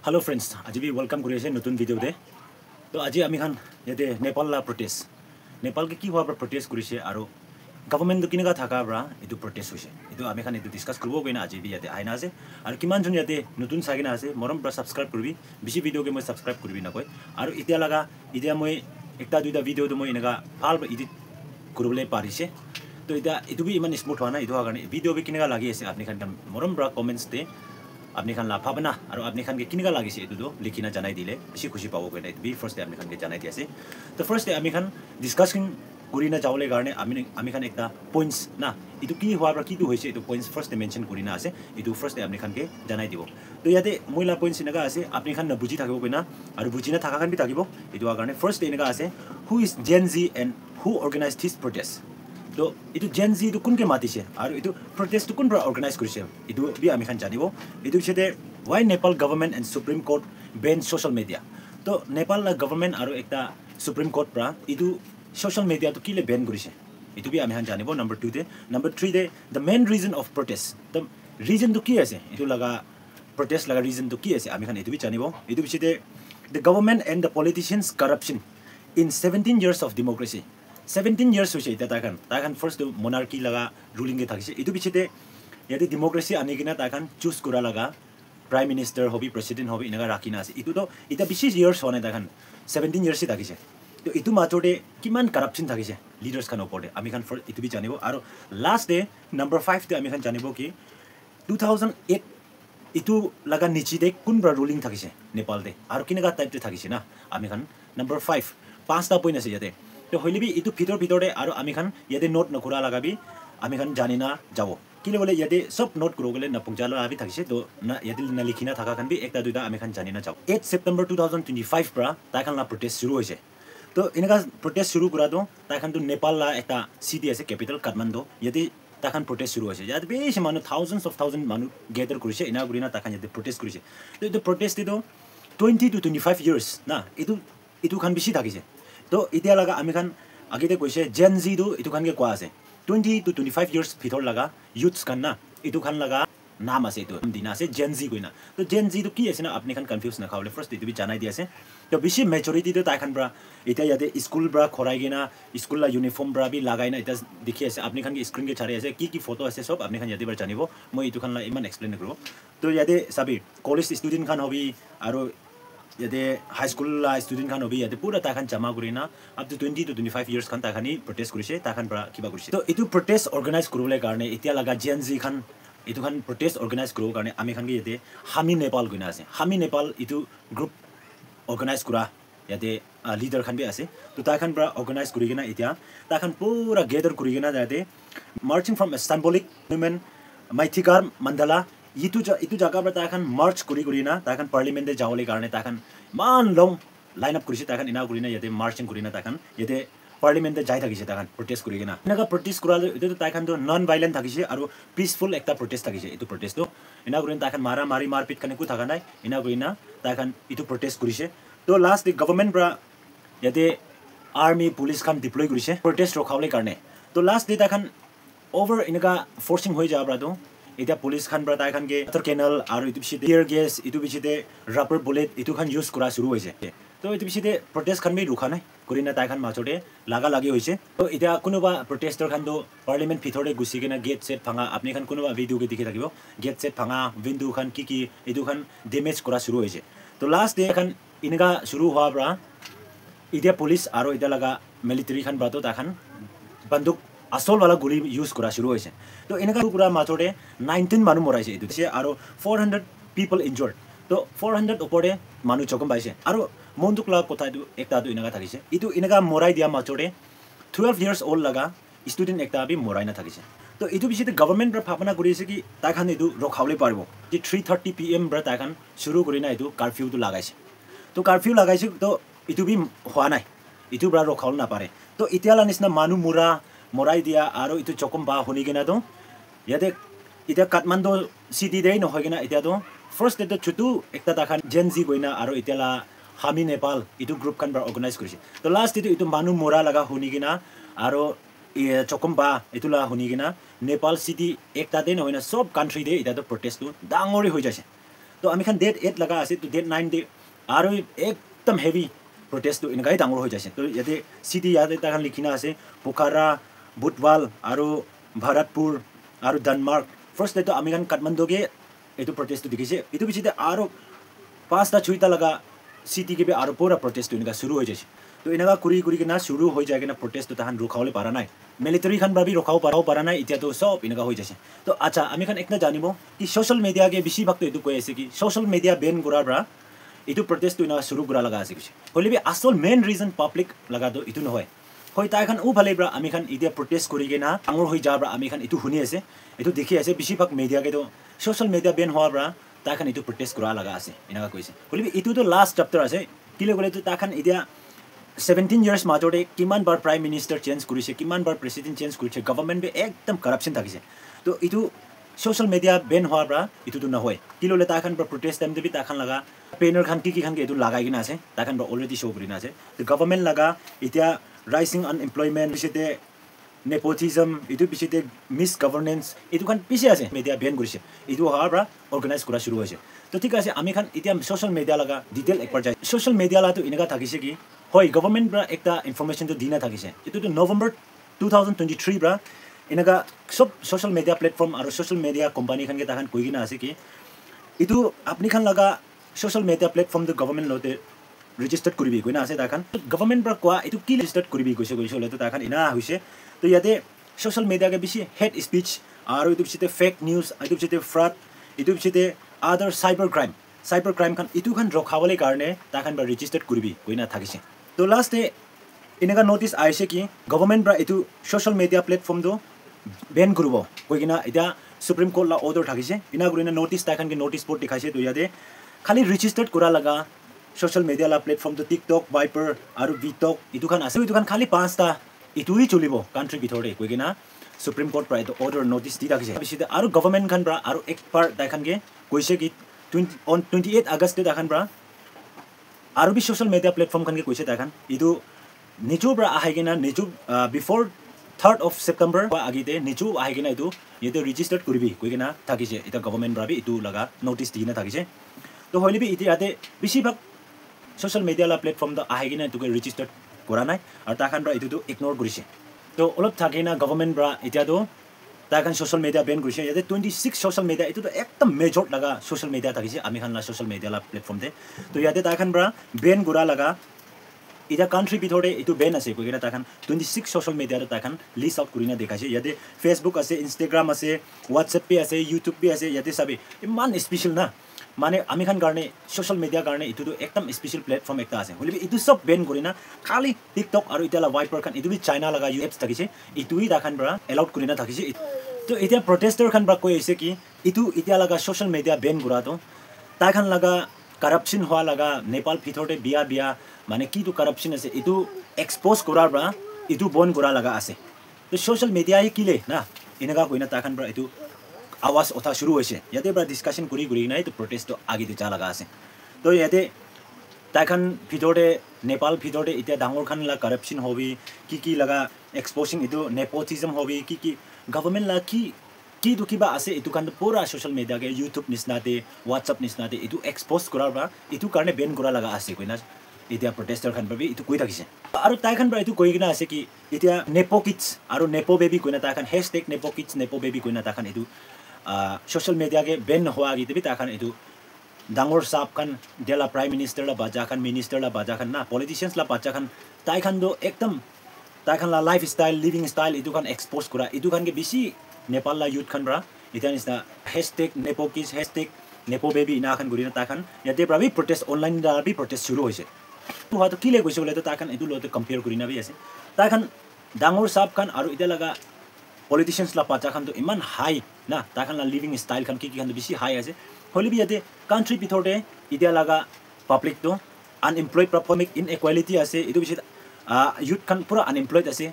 Hello friends, আজি we welcome কৰি আছে নতুন ভিডিও দে তো আজি আমি খান ইয়াতে নেপাল লা প্ৰটেষ্ট নেপাল কে কি হোৱা প্ৰটেষ্ট কৰিছে আৰু গভৰ্ণমেণ্ট কিনেকা থাকা ব্ৰা এটো প্ৰটেষ্ট হৈছে এটো আমি খান এটো ডিসকাস কৰিব গইনা আজি বি ইয়াতে আইনা আছে আৰু কিমান জন ইয়াতে নতুন চাগিনা আছে মৰম ব্ৰা সাবস্ক্ৰাইব কৰিবি বেছি ভিডিও কে মই সাবস্ক্ৰাইব কৰিবি না কই আৰু এতিয়া মই একটা দুইটা ভিডিও তো মই এনেকা ভাল এডিট কৰিবলৈ পাৰিছে তো এটো বি ইমান স্মুথ হোৱা নাই এটো কাৰণে ভিডিও বি কিনেকা লাগি আছে আপুনি খান মৰম ব্ৰা কমেন্টস দে আপনি খান লাভ পাবে না আৰু আপনি খান কে কিনেকা লাগিছে এটো লিখিনা জানাই দিলে বেছি খুশি পাব গৈ বি ফার্স্ট ডে আপনি খান কে জানাই দিছে তো ফার্স্ট ডে আমি খান ডিসকাসিং কৰিনা যাওলে কাৰণে আমি খান একটা পইণ্টস না এটো কি হোৱাৰ পৰা কিটো হৈছে এটো পইণ্টস ফাৰ্স্ট ডে মেনশন কৰিনা আছে এটো ফার্স্ট ডে আপনি খান কে জানাই দিব তো ইয়াতে মইলা পইণ্টস এনেকা আছে আপনি খান বুজি থাকিব কইনা আৰু বুজি না থাকা খান বি থাকিব এটো কাৰণে ফাৰ্স্ট ডে এনেকা আছে who is Gen Z and who organised this protest তো এটো জেন জি তো কোনকে মাতিছে আৰু এটো প্ৰটেষ্ট কোন পৰা অৰ্গানাইজ কৰিছে এটো বি আমি খান জানিব এটো পিছতে why Nepal government and Supreme Court ban social media তো Nepal government আৰু একটা Supreme Court পৰা এটো social media তো কিলে ban কৰিছে এটো বি আমি খান জানিব number 2 তে number 3 তে the main reason of protest the reason তো কি আছে এটো লাগা protest লাগা reason তো কি আছে আমি খান এটো বি জানিব এটো পিছতে the government and the politicians corruption in 17 years of democracy 17 years হৈছে এটা তাকান ফার্স্ট monarchy লাগা ruling কে থাকিছে এটো পিছতে ইয়াতে ডেমোক্রেসি আনি কিনা তাকান চুজ কৰা লাগা prime minister hobby president hobby এনেকা ৰাখিনা আছে এটো তো এটা বেছি ইয়াৰ্স হনে তাকান 17 ইয়াৰ্স থাকিছে তো এটো মাতোতে কিমান কাৰাপশন থাকিছে লিডাৰ্স খান ওপৰতে আমি খান এটো বি জানিব আৰু লাস্ট ডে নাম্বাৰ 5 তে আমি খান জানিব কি 2008 এটো লাগা নিচিতে কোনবা ruling থাকিছে নেপালতে আৰু কিনেকা টাইপতে থাকিছে না আমি খান নাম্বাৰ 5 পাঁচটা পইণ্ট আছে ইয়াতে তো হইলিবি এটো ভিতৰতে আৰু আমি খান ইয়াতে নোট নকৰা লাগাবি আমি খান জানি না যাব কিলে বলে ইয়াতে সব নোট কৰো গলে না পংজালা আবি থাকিছে তো না ইয়াতে না লিখিনা থাকা খান বি একটা দুইটা আমি খান জানি না যাব 8 সেপ্টেম্বৰ 2025 পৰা তাখান লা প্ৰটেষ্ট শুৰু হৈছে তো এনেকা প্ৰটেষ্ট শুৰু কৰা তো তাখান তো নেপাল লা একটা সিটি আছে ক্যাপিটাল কাঠমান্ডু ইয়াতে তাখান প্ৰটেষ্ট শুৰু হৈছে ইয়াতে বেছি মানুহ থাউজেন্ডস অফ থাউজেন্ড মানুহ গেদাৰ কৰিছে এনা গুৰিনা তাখান ইয়াতে প্ৰটেষ্ট কৰিছে তো এটো প্ৰটেষ্ট তো 20 to 25 years না এটো খান বেছি থাকিছে তো এতিয়া লাগা আমি খান আগেতে কৈছে জেন জি দো এটো খান কে কোৱা আছে 20 to 25 years ভিতৰ লাগা youths খান না এটো খান লাগা নাম আছে এটো দিনা আছে জেন জি কইনা তো জেন জি তো কি আছে না আপনি খান কনফিউজ না খাওলে ফার্স্ট এটো বি জানাই দি আছে তো বেছি মেজরিটি তো তাই খান ব্রা এটা ইয়াতে স্কুল ব্রা খরাই গিনা স্কুল লা ইউনিফর্ম ব্রা বি লাগাই না এটা দেখি আছে আপনি খান কি স্ক্রিন কে ছাড়ি আছে কি ফটো আছে সব আপনি খান ইয়াতে বার জানিব মই এটো খান লা ইমান এক্সপ্লেইন করব তো ইয়াতে সাবি কলেজ স্টুডেন্ট খান হবি আৰু ইয়াতে হাই স্কুল স্টুডেন্ট খান হবি ইয়াতে পুৰা তাখান জমা কৰিনা আপ টু 20 to 25 ইয়াৰ্স খান তাখানি প্ৰটেষ্ট কৰিছে তাখান পৰা কিবা কৰিছে তো এটো প্ৰটেষ্ট অৰ্গানাইজ কৰিবলৈ কাৰণে এতিয়া লাগা জেন জি খান এটো খান প্ৰটেষ্ট অৰ্গানাইজ কৰিব কাৰণে আমি খান ইয়াতে হামি নেপাল গইনা আছে হামি নেপাল এটো গ্ৰুপ অৰ্গানাইজ কৰা ইয়াতে লিডাৰ খান বি আছে তো তাখান পৰা অৰ্গানাইজ কৰি কিনা এতিয়া তাখান পুৰা গেদাৰ কৰি কিনা যাতে marching from symbolic monument মাইথিকাৰ mandala ইটো জায়গা পৰা তাখান মাৰ্চ কৰি না তাখান পাৰ্লিমেন্টে যাওলে কাৰণে তাখান মান লং লাইন আপ কৰিছে তাখান ইনা কৰি না ইয়াতে মাৰ্চিং কৰি না তাখান ইয়াতে পাৰ্লিমেন্টে যাই থাকিছে তাখান প্ৰটেষ্ট কৰি কিনা এনেকা প্ৰটেষ্ট কৰালে এটো তাখান তো নন ভাইলেন্ট থাকিছে আৰু পিসফুল একটা প্ৰটেষ্ট থাকিছে এটো প্ৰটেষ্ট তো ইনা কৰি তাখান মাৰপিট কানে কো থাকা নাই ইনা কৰি না তাখান এটো প্ৰটেষ্ট কৰিছে তো লাস্ট গভৰ্ণমেন্ট পৰা ইয়াতে আৰ্মি পুলিশ খান ডিপ্লয় কৰিছে প্ৰটেষ্ট ৰখাওলে কাৰণে তো লাস্ট ডে তাখান ওভাৰ এনেকা ফৰ্সিং হৈ যাবৰা তো এটা পুলিশ খান পৰা তাই খান কে আটাৰ কেনেল আৰু ইটো পিছতে টিয়াৰ গ্যাস ইটো পিছতে ৰাবাৰ বুলেট ইটো খান ইউজ কৰা শুৰু হৈছে তো ইটো পিছতে প্ৰটেষ্ট খান বি ৰুখা নাই কৰিনা তাই খান মাজতে লাগি হৈছে তো এটা কোনোবা প্ৰটেষ্টৰ খান তো পাৰ্লিমেন্ট ভিতৰতে গুছি কিনা গেট সেট ভাঙা আপনি খান কোনোবা ভিডিও কে দেখি থাকিব গেট সেট ভাঙা উইন্ডো খান কি ইটো খান ড্যামেজ কৰা শুৰু হৈছে তো লাস্ট ডে খান ইনকা শুৰু হোৱাৰ পৰা এতিয়া পুলিশ আৰু এটা লাগা মিলিটাৰী খান বাতো তাখান বন্দুক আসল वाला গুলি ইউজ কৰা শুৰু হৈছে তো এনেকা পুৰা মাজতে 19 মানুহ মৰাইছে এটো আৰু 400 পিপল ইনজৰ্ড তো 400 ওপৰে মানুহ জখম পাইছে আৰু মনটোক লাগা কথা এটো একটা তো এনেকা থাকিছে এটো এনেকা মৰাই দিয়া মাজতে 12 ইয়াৰ্স ওল্ড লাগা স্টুডেন্ট একটা বি মৰাই না থাকিছে তো এটো পিছতে গভৰ্ণমেন্ট ৰ ভাবনা কৰিছে কি তাখান এটো ৰখাওলে পাৰিব যে 3:30 PM ৰ তাখান শুৰু কৰি না এটো কাৰফিউ তো লাগাইছে তো কাৰফিউ লাগাইছে তো এটো বি হোৱা নাই এটো ব্ৰা ৰখাওল না পাৰে তো ইতিয়ালা নিচিনা মানুহ মৰাই দিয়া আৰু ইটো জখম বা হনি কিনা তো ইয়াতে এটা কাঠমান্ডু সিটি দেই নহয় কিনা এতিয়া তো ফার্স্ট এটা ছুটু একটা তাখান জেন জি গইনা আৰু ইতিয়ালা হামি নেপাল ইটো গ্ৰুপ খান বা অৰ্গানাইজ কৰিছে তো লাস্ট ইটো মানুহ মৰা লাগা হনি কিনা আৰু জখম বা ইটোলা হনি কিনা নেপাল সিটি একটা দেই নহয় না সব কান্ট্রি দে এটা তো প্ৰটেষ্ট ডাঙৰি হৈ যাইছে তো আমি খান ডেট 8 লগা আছে তো ডেট 9 দে আৰু একদম হেভি প্ৰটেষ্ট তো এনেকাই ডাঙৰ হৈ যাইছে তো ইয়াতে সিটি ইয়াতে তাখান লিখিনা আছে পোখাৰা বুটৱাল আৰু ভাৰতপুৰ আৰু ডেনমাৰ্ক ফাৰ্ষ্ট ডে তো আমি খান কাঠমাণ্ডুকে এইটো প্ৰটেষ্টটো দেখিছে এইটো পিছতে আৰু 5টা 6টা লগা সিটি के আৰু পুৰা প্ৰটেষ্ট এনেকা শুৰু হৈ যাইছে তো এনেকা কৰি কিনা শুৰু হৈ যায় কিনা প্ৰটেষ্ট তাহান ৰখাবলৈ পাৰা নাই মিলিটাৰী খান ভাবি ৰখাব পাৰা নাই এতিয়া তো সব এনেকা হৈ যাইছে তো আচ্ছা আমি খান একটা জানিব কি সোশ্যাল মিডিয়াকে বেছি ভাগটো এইটো কৈ আছে কি সোশ্যাল মিডিয়া বেন কৰাৰ পৰা এইটো প্ৰটেষ্ট এনেকা শুৰু কৰা লগা আছে কিছু হলিবি আসল মেইন ৰিজন পাব্লিক লাগাটো এইটো নহয় হয় তাই খান ও ভালে পৰা আমি খান এতিয়া প্ৰটেষ্ট কৰি কিনা ডাঙৰ হৈ যাৰ পৰা আমি খান এইটো শুনি আছে এইটো দেখি আছে বেছি ভাগ মিডিয়াকে তো সোশ্যাল মিডিয়া বেন হোৱাৰ পৰা তাখান এইটো প্ৰটেষ্ট কৰা লগা আছে এনেকা কৈছে হলিবি এইটো তো লাষ্ট চেপ্টাৰ আছে কিলে গলে তো তাখান এতিয়া 17 ইয়াৰ্স মাজতে কিমান বাৰ প্ৰাইম মিনিষ্টাৰ চেঞ্জ কৰিছে কিমান বাৰ প্ৰেসিডেন্ট চেঞ্জ কৰিছে গভৰ্নমেন্ট বে একদম কৰাপশন থাকিছে তো এইটো সোশ্যাল মিডিয়া বেন হোৱাৰ পৰা এইটো তো নহয় কিলে তাখান পৰা প্ৰটেষ্ট টাইম দেবি তাখান লগা পেনৰ খান কি খান এইটো লাগাই কিনা আছে তাখান অলৰেডি শো কৰি না আছে তো গভৰ্নমেন্ট লগা এতিয়া ৰাইজিং আনএমপ্লয়মেন্ট পিছতে নেপোটিজম এইটো পিছতে মিস গভৰ্নেন্স এইটো খান পিছে আছে মিডিয়া বেন কৰিছে এইটো হোৱাৰ পৰা অৰ্গানাইজ কৰা শুরু হৈছে তো ঠিক আছে আমি খান এতিয়া সোশ্যাল মিডিয়া লগা ডিটেইল একবাৰ যায় সোশ্যাল মিডিয়া লাটো এনেকা থাকিছে কি হয় গভৰ্নমেন্ট পৰা একটা ইনফৰমেশন তো দিনা থাকিছে এইটো তো নৱেম্বৰ 2023 পৰা এনেকা সব সোশ্যাল মিডিয়া প্লেটফৰ্ম আৰু সোশ্যাল মিডিয়া কোম্পানি খানকে তাখান কৈ কিনা আছে কি এইটো আপনি খান লগা সোশ্যাল মিডিয়া প্লেটফর্ম তো গভর্নমেন্ট লতে ৰেজিষ্টাৰ্ড কৰিবি কইনা আছে তাখান গভৰ্নমেন্ট পৰা কোৱা এইটো কি ৰেজিষ্টাৰ্ড কৰিবি কৈছে হলে তো তাখান ইনা হৈছে তো ইয়াতে সোশ্যাল মিডিয়াকে বেছি হেড স্পিচ আৰু এইটো পিছতে ফেক নিউজ এইটো পিছতে ফ্ৰড এইটো পিছতে আদাৰ সাইবাৰ ক্ৰাইম খান এইটো খান ৰখাবলৈ কাৰণে তাখান বা ৰেজিষ্টাৰ্ড কৰিবি কইনা থাকিছে তো লাষ্টে এনেকা নোটিছ আহিছে কি গভৰ্নমেন্ট পৰা এইটো সোশ্যাল মিডিয়া প্লেটফৰ্মটো বেন কৰিব কৈ কিনা এতিয়া সুপ্ৰিম কোৰ্ট লা অৰ্ডাৰ থাকিছে ইনা কৰিনা নোটিছ তাখানকে নোটিছ বোৰ্ড দেখাইছে তো ইয়াতে খালি ৰেজিষ্টাৰ্ড কৰা লগা সোশ্যাল মিডিয়া লা প্লেটফৰ্ম তো টিকটক ভাইপাৰ আৰু বিটক এইটো খান আছে এইটো খান খালি 5টা ইটোই চলিব কান্ট্ৰি ভিতৰতে কৈ কিনা সুপ্ৰিম কোৰ্ট পৰা এইটো অৰ্ডাৰ নোটিছ দি ৰাখিছে পিছতে আৰু গভৰ্নমেন্ট খান পৰা আৰু একবাৰ তাখানকে কৈছে কি 28 আগষ্টে তাখান পৰা আৰু বি সোশ্যাল মিডিয়া প্লেটফৰ্ম খানকে কৈছে তাখান এইটো নিচুৰ পৰা আহি কিনা নিচু বিফোৰ 3rd of September আগিতে নিচু আহি কিনা এইটো ইয়াতে ৰেজিষ্টাৰ্ড কৰিবি কৈ কিনা থাকিছে এটা গভৰ্নমেন্ট পৰা এইটো লগা নোটিছ দি কিনা থাকিছে তো হলিবি এতিয়া ইয়াতে বেছিভাগ সোশ্যাল মিডিয়া লা প্লেটফৰ্ম তো আহি কিনা এইটোকে ৰেজিষ্টাৰ্ড কৰা নাই আৰু তাখান পৰা এইটো ইগনোৰ কৰিছে তো অলপ থাকি না গভৰ্নমেন্ট পৰা এতিয়াতো তাখান সোশ্যাল মিডিয়া বেন কৰিছে ইয়াতে 26 সোশ্যাল মিডিয়া এইটো একদম মেজৰ লগা সোশ্যাল মিডিয়া থাকিছে আমি খান লা সোশ্যাল মিডিয়া লা প্লেটফৰ্ম তে তো ইয়াতে তাখান পৰা বেন কৰা লগা এটা কান্ট্রি ভিতরে এইটো বেন আছে কৈ কিনা তাখান 26 social media তাখান list out Kareena দেখাইছে ইয়াতে ফেসবুক আছে ইনষ্টাগ্ৰাম আছে হোৱাটছএপ পে আছে ইউটিউব পে আছে ইয়াতে সবে ইমান স্পেশাল না মানে আমি খান কাৰণে সোশ্যাল মিডিয়া কাৰণে এইটো একদম স্পেশাল প্লেটফৰ্ম একটা আছে হলিবি এইটো সব বেন কৰিনা খালি টিকটক আৰু ইটালা ভাইপাৰ খান এইটো চাইনা লগা এপছ থাকিছে এইটোই তাখান পৰা এলাউড কৰিনা থাকিছে তো এতিয়া প্ৰটেষ্টাৰ খান পৰা কৈ আছে কি এইটো এতিয়া লগা সোশ্যাল মিডিয়া বেন কৰাটো তাখান লগা কৰাপশন হোৱা লগা নেপাল ভিতৰতে বিয়া মানে কিটো কৰাপশন আছে এইটো এক্সপোজ কৰাৰ পৰা এইটো বন কৰা লগা আছে তো সোশ্যাল মিডিয়াই কিলে না এনেকা কইনা তাখান পৰা এইটো আৱাজ উঠা শুৰু হৈছে ইয়াতে পৰা ডিসকাশন কৰি নাই তো প্ৰটেষ্ট আগিতে যা লগা আছে তো ইয়াতে তাখান ভিতৰতে নেপাল ভিতৰতে এতিয়া ডাঙৰ খান লা কৰাপশন হবি কি লগা এক্সপোজিং এইটো নেপোটিজম হবি কি গভৰ্নমেন্ট লা কি তো কিবা আছে এইটো কান পুৰা সোশ্যাল মিডিয়াকে ইউটিউব নিছনাতে হোৱাটছআপ নিছনাতে এইটো এক্সপোজ কৰাৰ পৰা এইটো কাৰণে বেন কৰা লগা আছে কইনা এতিয়া প্ৰটেষ্টাৰ খান ভাবি এইটো কৈ থাকিছে আৰু তাইখান পৰা এইটো কৈ কিনা আছে কি এতিয়া নেপো কিডছ আৰু নেপো বেবি কইনা তাখান হেশটেগ নেপো কিডছ নেপো বেবি কইনা তাখান এইটো সোশ্যাল মিডিয়াকে বেন হোৱা আগিতে বি তাখান এইটো ডাঙৰ সাপ খান দেলা প্ৰাইম মিনিষ্টাৰ লা বাজা খান মিনিষ্টাৰ লা বাজা খান না পলিটিচিয়ানছ লা বাজা খান তাইখান দো একদম তাইখান লা লাইফ স্টাইল লিভিং স্টাইল এইটো খান এক্সপোজ কৰা এইটো খানকে বেছি নেপাল লা ইউথ খান পৰা এতিয়া নিচিনা হেশটেগ নেপো কিডছ হেশটেগ নেপো বেবি না খান গৰিনা তাখান ইয়াতে পৰা বি প্ৰটেষ্ট অনলাইন দ্বাৰা বি প্ৰটেষ্ট শুরু হৈছে তো হয়তো কি লে কৈছে বলে তো তাখান এইটো লতে কম্পেয়াৰ কৰি নাবি আছে তাখান ডাঙৰ সাপ খান আৰু এতিয়া লগা পলিটিচিয়ানছ লা বাজা খান তো ইমান হাই না তাখান লা লিভিং স্টাইল খান কি খান বেছি হাই আছে হলিবি ইয়াতে কান্ট্রি ভিতৰতে এতিয়া লগা পাব্লিক তো আনএমপ্লয়েড পাব্লিক ইনইকুৱালিটি আছে এইটো বেছি ইউথ খান পুৰা আনএমপ্লয়েড আছে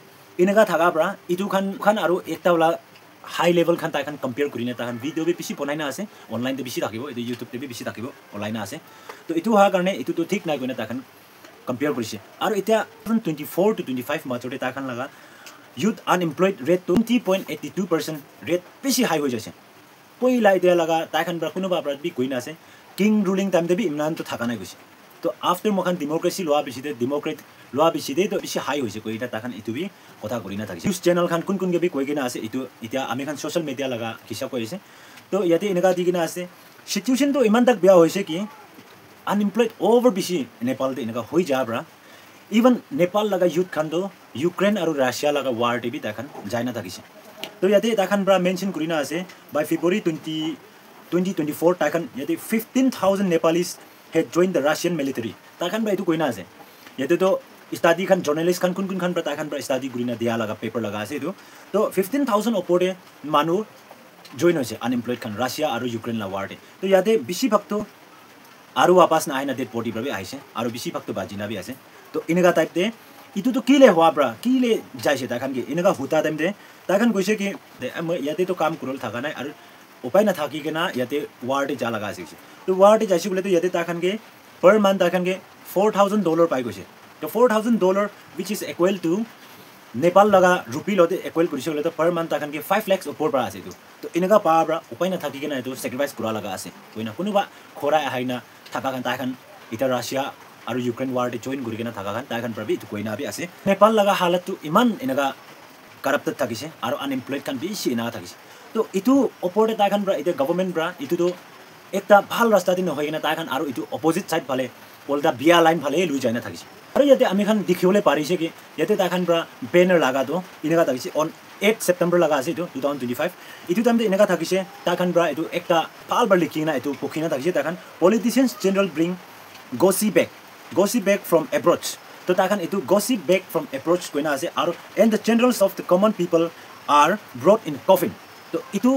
এনেকা থাকা পৰা এইটো খান আৰু একটা ওলা হাই লেভেল খান তাখান কম্পেয়াৰ কৰি না তাখান ভিডিও বেছি বনাই না আছে অনলাইনতে বেছি থাকিব এইটো ইউটিউব তে বেছি থাকিব অনলাইন আছে তো এইটো হোৱাৰ কাৰণে এইটো তো ঠিক নাই কইনা তাখান কম্পেয়াৰ কৰিছে আৰু এতিয়া 24 to 25 মাজতে তাখান লগা youth unemployed rate 20.82% rate বেছি হাই হৈ যাইছে পইলা এতিয়া লগা তাখান পৰা কোনোবা আপৰাধ বি কইনা আছে কিং ৰুলিং টাইম দেবি ইমান তো থাকা নাই গৈছে তো আফটাৰ মখান ডেমক্ৰেসি লোৱা বিচিতে ডেমক্ৰেট লোৱা বিচিতে তো বেছি হাই হৈছে কৈ এটা তাখান ইটো বি কথা কৰি না থাকিছে নিউজ চেনেল খান কোন গবি কৈ কিনা আছে ইটো এতিয়া আমি খান সোশ্যাল মিডিয়া লগা কিছা কৈছে তো ইয়াতে এনেকা দি কিনা আছে সিচুৱেশ্যন তো ইমান তাক বেয়া হৈছে কি আনএমপ্লয়েড ওভাৰ বেছি নেপালতে এনেকা হৈ যাবৰা ইভেন নেপাল লগা ইউথ খান তো ইউক্ৰেইন আৰু ৰাছিয়া লগা ৱাৰ টিভি তাখান যাই না থাকিছে তো ইয়াতে তাখান ব্ৰা মেনশন কৰি না আছে বাই ফেব্ৰুৱাৰী 2024 তাখান ইয়াতে 15,000 Nepalese had joined the Russian military তাখান ব্ৰা এটো কইনা আছে ইয়াতে তো স্টাডি খান জাৰ্নালিস্ট খান কোন খান ব্ৰা তাখান ব্ৰা স্টাডি কৰি না দিয়া লগা পেপাৰ লগা আছে এটো তো 15,000 ওপৰে মানুহ জয়েন হৈছে আনএমপ্লয়েড খান ৰাছিয়া আৰু ইউক্ৰেইন লা ৱাৰতে তো ইয়াতে বেছি ভাগটো আৰু वापस না আইনা ডেট পটি বাবে আহিছে আৰু বেছি ভাগটো বাজিনা বি আছে তো এনেকা টাইপতে ইটো তো কিলে হোৱা ব্ৰা কিলে যাইছে তাখান কি এনেকা হুতা টাইম দে তাখান কৈছে কি ইয়াতে তো কাম কৰল থাকা নাই আৰু উপায় না থাকি কেনা ইয়াতে ৱাৰতে যা লগা আছে তো ৱাৰতে যাইছে বলে তো ইয়াতে তাখান কে per month তাখান কে $4,000 পাই গৈছে তো $4,000 which is equal to Nepal লগা রুপি লতে ইকুয়াল কৰিছে বলে তো per month তাখান কে 5 lakhs ওপৰ পৰা আছে তো এনেকা পাবৰা উপায় না থাকি কেনা এটো স্যাক্ৰিফাইস কৰা লগা আছে কইনা কোনোবা খৰা আহাইনা থাকা কান তাখান ইটা ৰাছিয়া আৰু ইউক্ৰেইন ৱাৰতে জয়েন কৰি কেনা থাকা কান তাখান প্ৰবি ইটো কইনা বি আছে নেপাল লগা হালত ইমান এনেকা কাৰাপ্টেড থাকিছে আৰু আনএমপ্লয়েড খান বেছি না থাকিছে তো ইটো ওপৰতে তাখান ব্ৰা ইটা গভৰ্নমেন্ট ব্ৰা ইটো তো একটা ভাল ৰাস্তা দি নহয় কিনা তাখান আৰু ইটো অপোজিট সাইড ফালে ওলটা বিয়া লাইন ফালে লৈ যায় না থাকিছে আৰু ইয়াতে আমি খান দেখিবলৈ পাৰিছে কি ইয়াতে তাখান ব্ৰা বেনাৰ লাগা তো এনেকা থাকিছে অন 8 September লগা আছে ইটো 2025 ইটো টাইমতে এনেকা থাকিছে তাখান ব্ৰা ইটো একটা ভাল বৰ লিখিনা ইটো পখিনা থাকিছে তাখান politicians general bring gossip back from abroad তো তাখান ইটো gossip back from abroad কইনা আছে আৰু and the generals of the common people are brought in coffin তো ইটো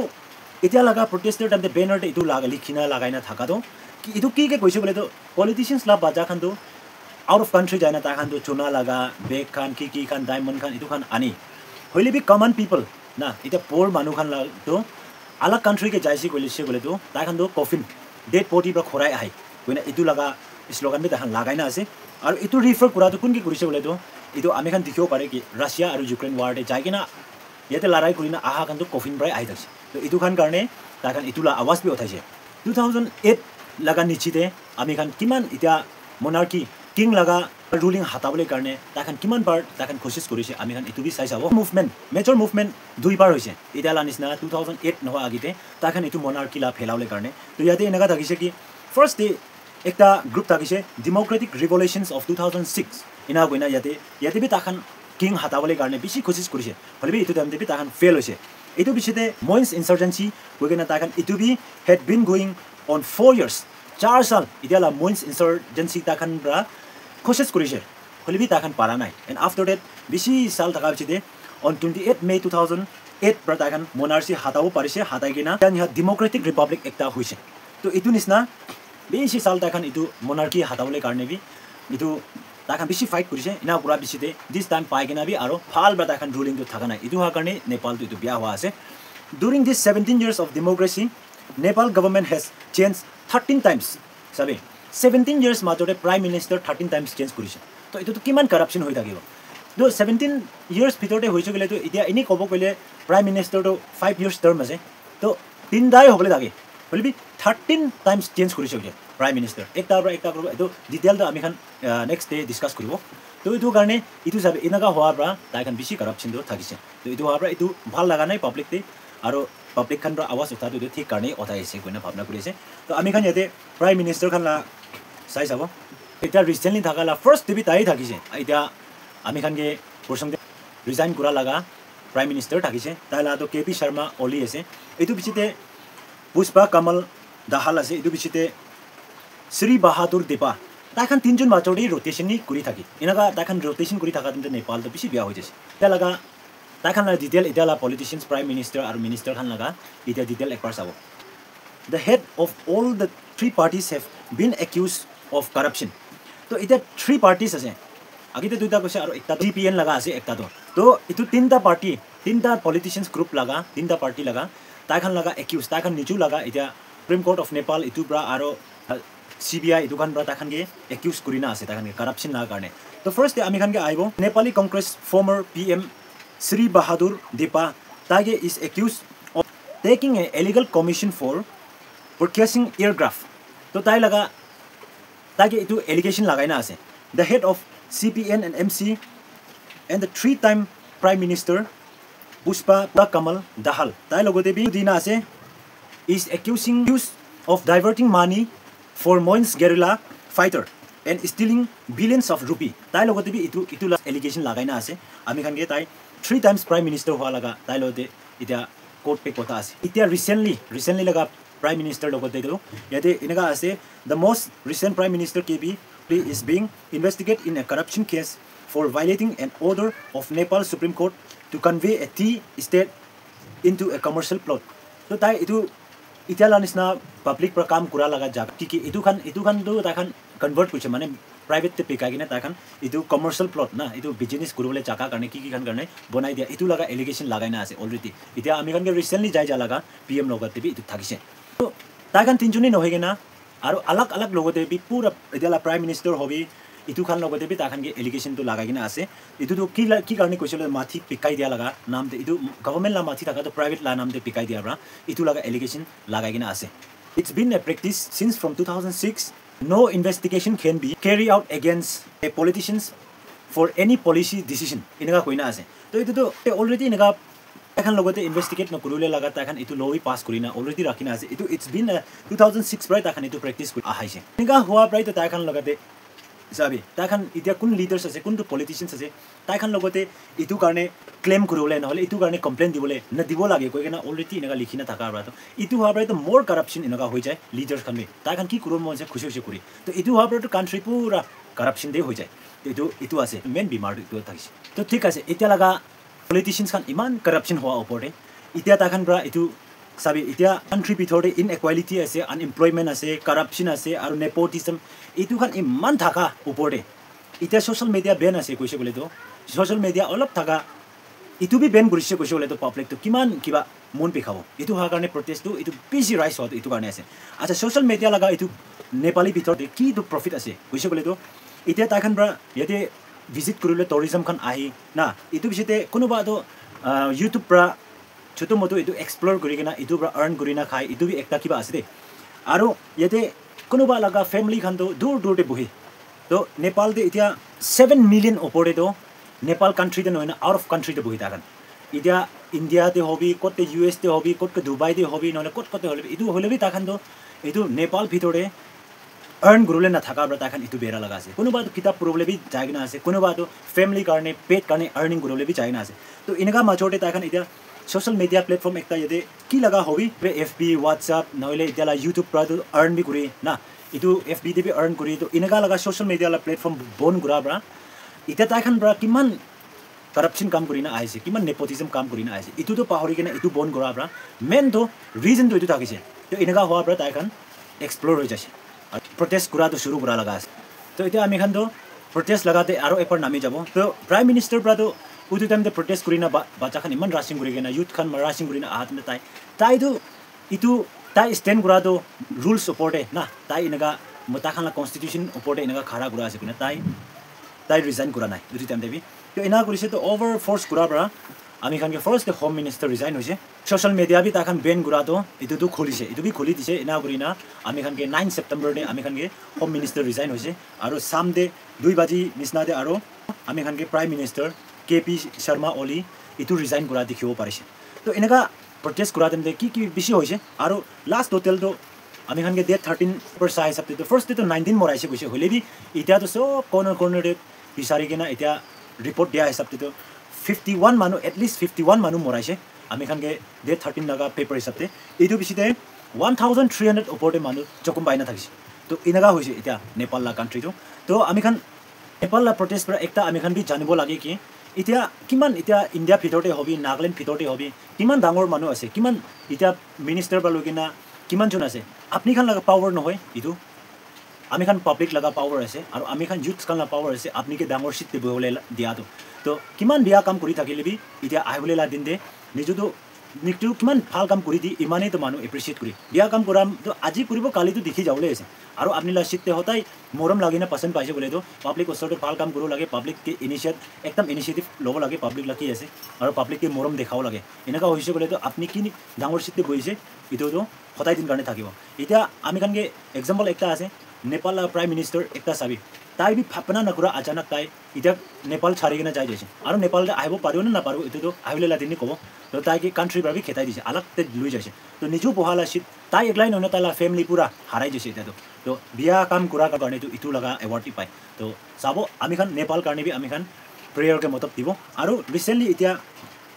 এতিয়া লাগা প্রটেস্টার টাইমতে বেনারতে ইটো লাগা লিখিনা লাগাইনা থাকা তো কি ইটো কি কৈছে বলে তো পলিটিশিয়ানস লা বাজা খান তো out of country যায়না তাখান তো চুনা লাগা বেগ খান কি খান ডায়মন্ড খান ইটো খান আনি হইলে বি কমন পিপল না এটা পোর মানুহ খান তো আলাগ কান্ট্রি কে যাইছি কইছে বলে তো তাখান তো কফিন ডেড বডি পৰা খৰাই আহে কইনা ইটো লাগা স্লোগান বি তাখান লাগাইনা আছে আৰু ইটো ৰিফাৰ কৰা তো কোন কি কৰিছে বলে তো ইটো আমি খান দেখিও পাৰে কি ৰাছিয়া আৰু ইউক্ৰেইন ৱাৰতে যাই কিনা ইয়াতে লৰাই কৰিনা আহা খান তো কফিন প্ৰায় আহি থাকছে তো ইটো খান কাৰণে তাখান ইটোলা আৱাজ বি উঠাইছে 2008 লাগা নিচিতে আমি খান কিমান ইটা মনাৰ্কি কিং লাগা ruling হাতাবলৈ কাৰণে তাখান কিমান বাৰ তাখান কোশিশ কৰিছে আমি খান ইটো বি চাই চাব মুভমেন্ট মেজৰ মুভমেন্ট দুই বাৰ হৈছে ইটালা নিচিনা 2008 নহয় আগিতে তাখান ইটো মনাৰ্কি লা ফেলাবলৈ কাৰণে তো ইয়াতে এনেকা থাকিছে কি ফাৰ্স্ট ডে একটা গ্ৰুপ থাকিছে ডেমক্ৰেটিক ৰিভলিউশনস অফ 2006 ইনা গইনা ইয়াতে বি তাখান কিং হাতাবলৈ কাৰণে বেছি কোশিশ কৰিছে হলিবি ইটো টাইমতে বি তাখান ফেল হৈছে ইটো বিচিতে মইন্স ইনসার্জেন্সি গইনা তাখান ইটো B had been going on 4 years 4 সাল ইটালা মইন্স ইনসার্জেন্সি তাখান ব্ৰা কোশিশ কৰিছে হলিবি তাখান পাৰা নাই এন্ড আফটাৰ দ্যাট বেছি সাল থাকা বিচিতে on 28 May 2008 ব্ৰা তাখান মনাৰ্চি হাতাও পাৰিছে হাতাই কিনা ইয়া ডেমক্ৰেটিক ৰিপাব্লিক একটা হৈছে তো ইটো নিচিনা বেছি সাল তাখান ইটো মনাৰ্কি হাতাবলৈ কাৰণে বি ইটো তাখান বেছি ফাইট কৰিছে ইনা পুৰা বিচিতে দিস টাইম পাই কিনা বি আৰু ভাল ব্ৰা তাখান ৰুলিং তো থাকা নাই ইটো হোৱাৰ কাৰণে নেপালটো ইটো বিয়া হোৱা আছে during this 17 years of democracy Nepal government has changed 13 times sabe 17 years মাজতে prime minister 13 times change কৰিছে তো ইটো তো কিমান কৰাপশন হৈ থাকিব তো 17 years ভিতৰতে হৈছে গলে তো এতিয়া এনি কব কইলে prime minister তো 5 years term আছে তো তিনদাই হবলে লাগে বলবি 13 times change কৰিছে যে prime minister একটা কৰিব এটো ডিটেইল তো আমি খান নেক্সট ডে ডিসকাস কৰিব তো ইটো কাৰণে ইটো সাবে এনেকা হোৱাৰ পৰা তাইখান বেছি কৰাপশন তো থাকিছে তো ইটো হোৱাৰ পৰা ইটো ভাল লাগা নাই পাব্লিকতে আৰু পাব্লিক খান আৱাজ উঠাটো ঠিক কাৰণে উঠাইছে কোনে ভাবনা কৰিছে তো আমি খান ইয়াতে প্ৰাইম মিনিষ্টাৰ খান চাই চাব এটা ৰিসেন্টলি থাকালা ফাৰ্স্ট টিভি তাই থাকিছে এটা আমি খানকে প্ৰসংগ ৰিজাইন কৰা লাগা প্ৰাইম মিনিষ্টাৰ থাকিছে তাইলা তো কেপি শৰ্মা ওলি আছে এটো পিছতে পুষ্পা কমল দাহাল আছে এটো পিছতে শ্ৰী বাহাদুৰ দেপা তাখান তিনজন মাজৰি ৰোটেশন কৰি থাকি এনেকা তাখান ৰোটেশন কৰি থাকা তেন্তে নেপাল তো বেছি বিয়া হৈ যাইছে এটা লাগা তাখান ডিটেইল ইটালা পলিটিশিয়ানস প্ৰাইম মিনিষ্টাৰ আৰু মিনিষ্টাৰ খান লাগা ইটা ডিটেইল একবাৰ চাব the head of all the three parties have been accused of corruption তো এটা 3 parties আছে আগিতে দুইটা কৈছে আৰু একটা GPN লাগা আছে একটা তো ইটো তিনটা পাৰ্টি তিনটা পলিটিশিয়ানস গ্ৰুপ লাগা তিনটা পার্টি লাগা তাখান লাগা accuse তাখান নিচু লাগা এটা সুপ্রিম কোর্ট অফ নেপাল ইটো ব্ৰা আৰু CBI ইটো খান ব্ৰা তাখানকে accuse কৰি না আছে তাখানকে corruption না কাৰণে তো ফার্স্ট আমি খানকে আইবো Nepali Congress former PM Sri Bahadur Depa Tage is accused of taking an illegal commission for purchasing aircraft তো তাই লগা তাইকে এইটো এলিগেশ্যন লাগাই না আছে the head of CPN and MC and the 3-time Prime Minister Pushpa Kamal Dahal tai logote bi dina ase is accusing of diverting money for Moins guerrilla fighter and stealing billions of rupee tai logote bi itu allegation lagai na ase ami khan ge tai 3 times Prime Minister hua laga tai lote itia court pe kota ase itia recently laga Prime Minister logote do yate inaga ase the most recent Prime Minister KB is being investigated in a corruption case for violating an order of Nepal Supreme Court to convey a tea estate into a commercial plot. So tai itu itiala nisna public pra kam kura laga jaga ki itu kan do ta kan convert kuche mane private te pekai gina ta kan itu commercial plot na itu business kurule jaga karne ki kan karne bonai dia itu laga allegation lagai na ase already itia ami kan ge recently jai laga PM logate bi itu thagise to ta kan tinjuni no hege na aro alak logote bi pura itiala Prime Minister hobi itu kan logote bi ta kan ge allegation to lagai gina ase itu to ki karne koisole mathi pikai dia laga naam de itu government la mathi taka to private la naam de pikai dia bra itu laga allegation lagai gina ase it's been a practice since from 2006 no investigation can be carried out against a politicians for any policy decision inaga koina ase to itu to already inaga এখন লগতে investigate নকৰিলে লাগা তাখন ইটো লই pass Kareena already ৰাখিনা আছে ইটো it's been 2006 প্ৰায় তাখন ইটো প্ৰেক্টিস কৰি আহাইছে নিগা হোৱা প্ৰায় তো তাখন লগতে যাবি তাখন ইতিয়া কোন লিডাৰ্স আছে কোনটো পলিটিশিয়ানস আছে তাখন লগতে ইটো কাৰণে ক্লেম কৰিবলে নহলে ইটো কাৰণে কমপ্লেইন দিবলে না দিব লাগে কইনা অলৰেডি ইনগা লিখিনা থাকা ব্ৰা তো ইটো হোৱা প্ৰায় তো মোৰ কৰাপশন ইনগা হৈ যায় লিডাৰ্স খানে তাখন কি কৰিব মন আছে খুশি কৰি তো ইটো হোৱা প্ৰায় তো কান্ট্ৰি পুৰা কৰাপশন দে হৈ যায় ইটো আছে মেন বিমাৰ ইটো থাকিছে তো ঠিক আছে এতিয়া লাগা politicians kan iman corruption hoa opore itia ta khan bra itu sabi itia country bithore inequality ase unemployment ase corruption ase aru nepotism itu kan iman thaka opore itia social media ban ase koise bole to social media olop thaka itu bi ban gurise koise bole to public to kiman kiba mon pe khabo itu ha karne protest to itu busy rise ho itu karne ase acha social media laga itu nepali bithore ki to profit ase koise bole to itia ta khan bra yate visit kurule tourism kan ahi na itu bisite kono ba do YouTube pra choto moto itu explore kurigena itu pra earn kurina khai itu bi ekta kiba ase de aro yete kono ba laga family kan do dur te bohi to Nepal de itia 7 million opore do Nepal country de noina out of country de bohi tagan itia India de hobi kote US de hobi kote Dubai de hobi nole kote hobi itu holebi takan do itu Nepal bithore earn gurule na thaka bra takan itu bera laga ase kono ba to kitab purule bi jaigna ase kono ba to family karne pet karne earning gurule bi jaigna ase to inaga machote takan ida social media platform ekta yede ki laga hobi FB WhatsApp noile idala YouTube pra to earn bi kuri na itu FB de bi earn kuri to inaga laga social media la platform bon gura bra ita takan bra kiman corruption kam kurina aise kiman nepotism kam kurina aise itu to pahori kena itu bon gura bra main to reason to itu thakise to inaga howa bra takan explore hoi jase protest kura to shuru kura laga to eta ami khan to protest lagate aro epar nami jabo to Prime Minister pra to utu time de protest kurina bacha khan iman rushing kurigena youth khan rushing kurina ahat me tai to itu tai stand kura to rules support na tai inaga mota khan la constitution support inaga khara kura ase kuna tai resign kura nai utu time debi to ina kurise to over force kura bra ami khan ke first the home minister resign hoise social media bi ta khan ban gura to itu to khulise itu bi khuli dise ina kurina ami khan ke 9 September de ami khan ke home minister resign hoise aro samde 2 baji nisna de aro ami khan ke Prime Minister KP Sharma Oli itu resign gura dikhibo parise to inaga protest gura dem de ki bishi hoise aro last total to ami khan ke date 13 per size up to first to 19 moraise goise holebi itia to so corner de bisari gena itia report dia hisab to 51 manu at least 51 manu moraise ami khan ke date 13 laga paper hisabte itu bisite 1300 opore manu jokum baina thakise to inaga hoise itia Nepal la country to ami khan Nepal la protest pra ekta ami khan bi janibo lage ki itia kiman itia India bhitorte hobi Nagaland bhitorte hobi kiman dangor manu ase kiman itia minister ba logina kiman jon ase apni khan laga power no hoy itu ami khan public laga power ase aru ami khan youth khan la power ase apni ke dangor sit te boile dia to kiman bia kam kuri thakile bi itia ahibole la din de nijo to নিকটো কিমান ভাল কাম কৰি দি ইমানেই তো মানুহ appreciate কৰি দিয়া কাম কৰা তো আজি কৰিব কালিতো দেখি যাবলৈ আছে আৰু আপুনি লাচিতে হতাই মৰম লাগি না পছন্দ পাইছে বোলে তো পাব্লিক ওচৰতে ভাল কাম কৰিব লাগে পাব্লিককে ইনিচিয়েটিভ ল'ব লাগে পাব্লিক লাগি আছে আৰু পাব্লিককে মৰম দেখাব লাগে এনেকুৱা হৈছে বোলে তো আপুনি কি ডাঙৰ চিটে বহিছে এইটোতো সদায় দিন কাৰণে থাকিব এতিয়া আমি কানকে এক্সাম্পল একটা আছে নেপাল প্ৰাইম মিনিষ্টাৰ একটা চাবি তাই বি ভাবনা নকৰা আচানক তাই এতিয়া নেপাল ছাড়ি কিনে যাই দিছে আৰু নেপালতে আহিব পাৰিব নে নাপাৰিব এইটোতো আহিলে লাদিনী ক'ব তো তাইকে কাণ্ট্ৰিৰ পৰা খেতাই দিছে আলাগতে লৈ যাইছে তো নিজেও পঢ়ালা চিট তাই একলাই নহয় তাইলা ফেমিলি পুৰা হাৰাই দিছে এতিয়াতো তো বিয়া কাম কৰাৰ কাৰণে ইটো লগা এৱাৰ্ডটি পায় তো চাব আমি খান নেপাল কাৰণে বি আমি খান প্ৰেয়াৰকে মতলব দিব আৰু ৰিচেণ্টলি এতিয়া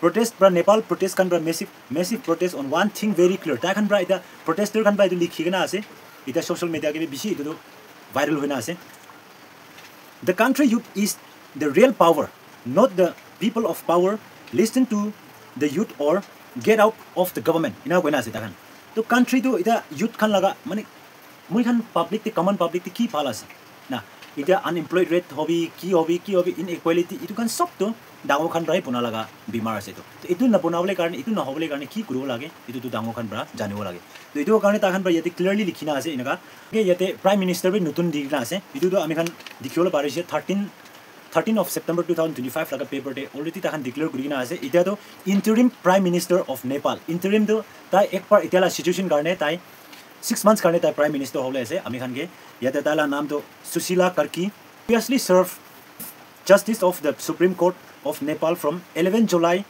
protest pra Nepal protest kan pra massive protest on one thing very clear ta kan pra ita protester kan pra itu likhi gena ase ita social media ke bishi itu viral hoina ase the country youth is the real power not the people of power listen to the youth or get out of the government ina hoina ase ta kan to country to ita youth kan laga mane moi kan public te common public te ki phal ase na ita unemployed rate hobi inequality itu kan sob to ডাঙৰ খান প্ৰায় পোনা লগা বেমাৰ আছে তো এইটো নবনাবলৈ কাৰণে এইটো নহ'বলৈ কাৰণে কি কৰিব লাগে এইটো ডাঙৰ খান পৰা জানিব লাগে তো এইটো কাৰণে তাখান পৰা ইয়াতে ক্লিয়াৰলি লিখি না আছে এনেকা ইয়াতে প্ৰাইম মিনিষ্টাৰ বি নতুন দি না আছে এইটোতো আমি খান দেখিবলৈ পাৰিছে 13 of September 2025 লগা পেপাৰতে অলৰেডি তাখান ডিক্লেয়াৰ কৰি না আছে এতিয়াতো interim prime minister of Nepal interim তো তাই একবাৰ এতিয়ালা সিচুৱেশ্যন কাৰণে তাই 6 months কাৰণে তাই প্ৰাইম মিনিষ্টাৰ হ'বলৈ আছে আমি খানকে ইয়াতে তাইলা নামটো Sushila Karki previously served justice of the Supreme Court of Nepal from 11 July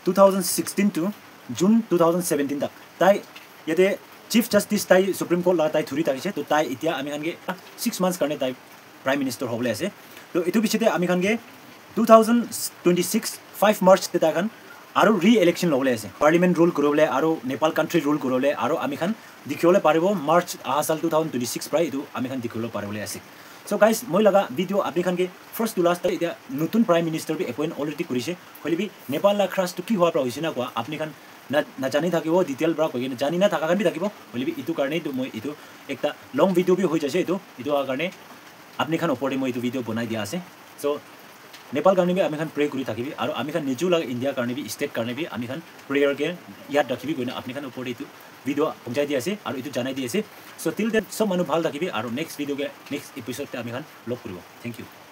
2016 to June 2017 tak tai yate chief justice tai Supreme Court la tai thuri takise to tai itia ami khange 6 months karne tai prime minister hobole ase to etu bichite ami khange 2026 5 March te ta khan aru re-election lobole ase parliament rule korobole aru Nepal country rule korobole aru ami khan dikhole paribo March asal 2026 prai etu ami khan dikhole paribole ase So guys, moi laga video apni khan ke first to last ita nutun prime minister bi appoint already kurise hoile bi Nepal la crash to ki hoa pra hoise na kwa apni khan na jani thakibo detail bra koi na jani na thaka kan bi thakibo hoile bi itu karne to moi itu ekta long video bi hoi jase itu karne apni khan opore moi itu video banai dia ase so Nepal karne bi ami khan pray kuri thakibi aru ami khan niju laga India karne bi state karne bi ami khan prayer ke yad rakhibi koina apni khan opore itu video pahunchai dia ase aru itu janai dia ase so till then sob manu bhal thakibi aru next video ke next episode te ami khan log koribo thank you